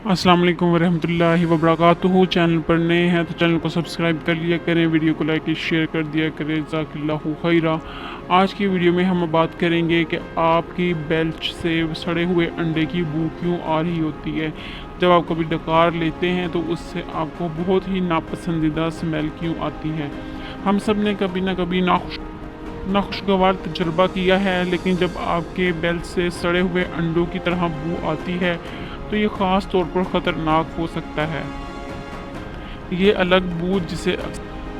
अस्सलाम वालेकुम वरहमतुल्लाहि वबरकातुहू। चैनल पर नए हैं तो चैनल को सब्सक्राइब कर लिया करें, वीडियो को लाइक शेयर कर दिया करें। जज़ाकल्लाहु खैरा। आज की वीडियो में हम बात करेंगे कि आपकी बेल्ट से सड़े हुए अंडे की बू क्यों आ रही होती है। जब आप कभी डकार लेते हैं तो उससे आपको बहुत ही नापसंदीदा स्मेल क्यों आती है। हम सब ने कभी ना कभी नाखुशगवार तजुर्बा किया है, लेकिन जब आपके बेल्ट से सड़े हुए अंडों की तरह बू आती है तो ये ख़ास तौर पर ख़तरनाक हो सकता है। ये अलग बू, जिसे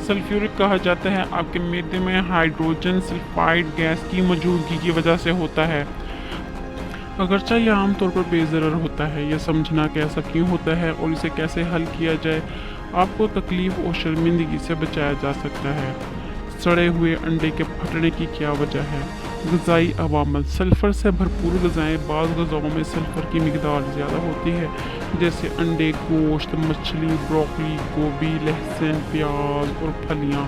सल्फ्यूरिक कहा जाता है, आपके मैदे में हाइड्रोजन सल्फाइड गैस की मौजूदगी की वजह से होता है। अगरचे यह आमतौर पर बेज़रर होता है, यह समझना कि ऐसा क्यों होता है और इसे कैसे हल किया जाए आपको तकलीफ़ और शर्मिंदगी से बचाया जा सकता है। सड़े हुए अंडे के फटने की क्या वजह है? ग़िज़ाई अवामल। सल्फ़र से भरपूर ग़िज़ाएँ। बाज़ ग़िज़ाओं में सल्फ़र की मिक़दार ज़्यादा होती है, जैसे अंडे, गोश्त, मछली, ब्रोकली, गोभी, लहसुन, प्याज और फलियाँ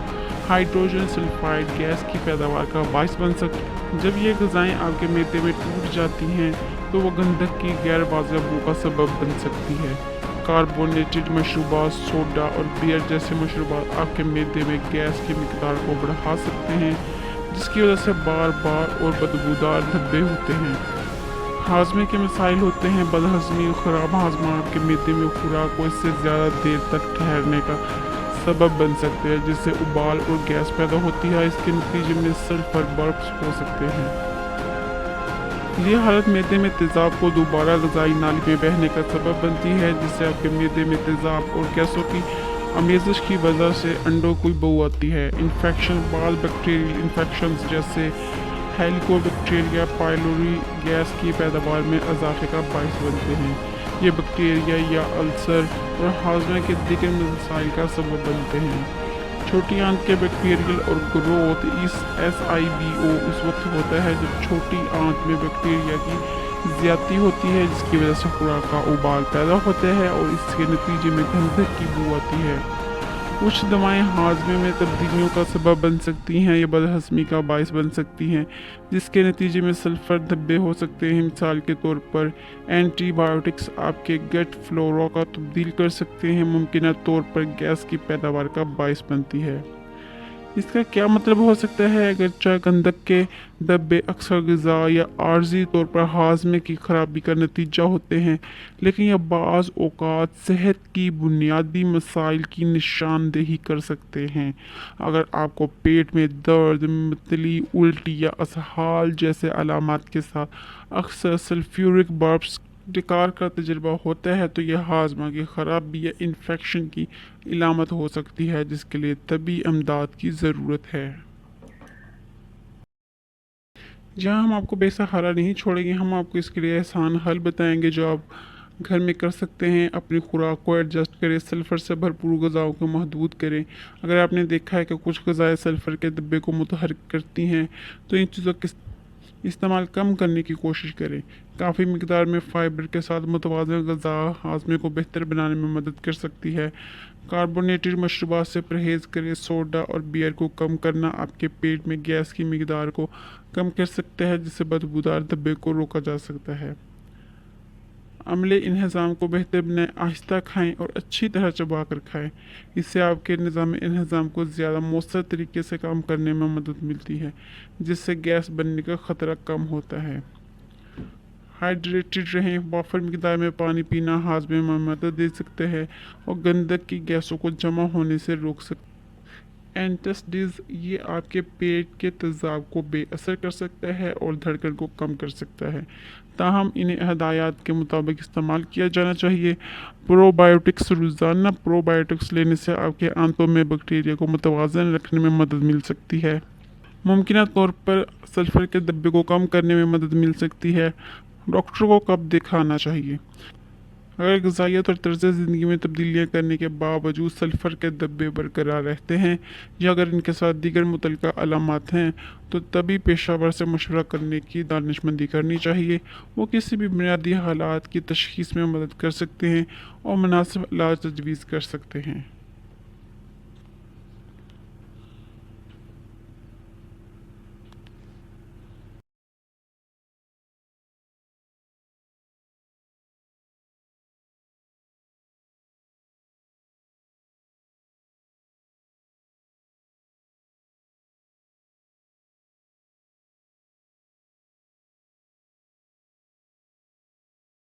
हाइड्रोजन सल्फाइड गैस की पैदावार का बायस बन सकती। जब ये ग़िज़ाएँ आपके मैदे में टूट जाती हैं तो वह गंधक की गैर वाज़ेह बू का सबब बन सकती है। कार्बोनेटेड मशरूबात, सोडा और बियर जैसे मशरूबात आपके मैदे में गैस की मिक़दार को बढ़ा सकते हैं, जिसकी वजह से बार बार और बदबूदार धब्बे होते हैं। हाजमे के मसाइल होते हैं। बदहज़मी और ख़राब हाजमा आपके मैदे में खुराक को इससे ज़्यादा देर तक ठहरने का सबब बन सकते हैं, जिससे उबाल और गैस पैदा होती है। इसके नतीजे में सल्फ़र बर्प्स हो सकते हैं। ये हालत मैदे में तेज़ाब को दोबारा ग़िज़ाई नाली में बहने का सबब बनती है, जिससे आपके मैदे में तेज़ाब और गैसों की आमेज़श की वजह से अंडों को बू आती है। इन्फेक्शन। बाल बैक्टीरियल इन्फेक्शंस जैसे हेलिकोबैक्टीरिया पाइलोरी गैस की पैदावार में इजाफे का बायस बनते हैं। ये बैक्टीरिया या अल्सर और हाजमे के दीगर मसाइल का सबब बनते हैं। छोटी आंत के बैक्टीरियल और ग्रोथ इस SIBO उस वक्त होता है जब छोटी आंत में बैक्टीरिया की ज़्यादती होती है, जिसकी वजह से खुराक का उबाल पैदा होता है और इसके नतीजे में गंधक की बू आती है। कुछ दवाएं हाजमे में तब्दीलियों का सबब बन सकती हैं या बदहज़मी का बायस बन सकती हैं, जिसके नतीजे में सल्फ़र धब्बे हो सकते हैं। मिसाल के तौर पर एंटीबायोटिक्स आपके गट फ्लोरा का तब्दील कर सकते हैं, मुमकिन तौर पर गैस की पैदावार का बायस बनती है। इसका क्या मतलब हो सकता है? अगरचे गंधक के धब्बे अक्सर ग़िज़ा या आर्जी तौर पर हाजमे की खराबी का नतीजा होते हैं, लेकिन यह बाज़ औक़ात सेहत की बुनियादी मसाइल की निशानदेही कर सकते हैं। अगर आपको पेट में दर्द, मतली, उल्टी या असहाल जैसे अलामात के साथ अक्सर सल्फ्यूरिक बर्प्स डकार का तजुर्बा होता है तो यह हाजमा की खराबी या इन्फेक्शन की इलामत हो सकती है, जिसके लिए तबी इमदाद की ज़रूरत है। जहाँ हम आपको बेसहारा नहीं छोड़ेंगे, हम आपको इसके लिए आसान हल बताएंगे जो आप घर में कर सकते हैं। अपनी खुराक को एडजस्ट करें, सल्फ़र से भरपूर ग़िज़ाओं को महदूद करें। अगर आपने देखा है कि कुछ ग़िज़ाएँ सल्फ़र के धब्बे को मुतहर्रिक करती हैं तो इन चीज़ों के इस्तेमाल कम करने की कोशिश करें। काफ़ी मिकदार में फ़ाइबर के साथ मुतवाज़न ग़िज़ा हाज़मे को बेहतर बनाने में मदद कर सकती है। कार्बोनेटेड मशरूबात से परहेज़ करें। सोडा और बियर को कम करना आपके पेट में गैस की मिकदार को कम कर सकता है, जिससे बदबूदार धब्बे को रोका जा सकता है। अमले इंहज़ाम को बेहतर बनाएं। आहिस्ता खाएं और अच्छी तरह चबा कर खाएं। इससे आपके निज़ाम इंहज़ाम को ज़्यादा मौसर तरीके से काम करने में मदद मिलती है, जिससे गैस बनने का ख़तरा कम होता है। हाइड्रेटेड रहें। वाफर मिकदार में पानी पीना हाजमे में मदद दे सकता है और गंदक की गैसों को जमा होने से रोक सकता है। एंटासिड्स ये आपके पेट के तेज़ाब को बेअसर कर सकता है और धड़कन को कम कर सकता है, ताहम इन्हें हदायत के मुताबिक इस्तेमाल किया जाना चाहिए। प्रोबायोटिक्स। रोज़ाना प्रोबायोटिक्स लेने से आपके आंतों में बैक्टीरिया को मुतवाज़न रखने में मदद मिल सकती है। मुमकिन तौर पर सल्फ़र के धब्बे को कम करने में मदद मिल सकती है। डॉक्टर को कब दिखाना चाहिए? अगर ग़िज़ाइयत और तर्ज़ ज़िंदगी में तब्दीलियाँ करने के बावजूद सल्फ़र के धब्बे बरकरार रहते हैं या अगर इनके साथ दीगर मुतल्लिक़ा अलामात हैं तो तभी पेशावर से मशवरा करने की दानिशमंदी करनी चाहिए। वो किसी भी बुनियादी हालात की तशख़ीस में मदद कर सकते हैं और मुनासिब इलाज तजवीज़ कर सकते हैं।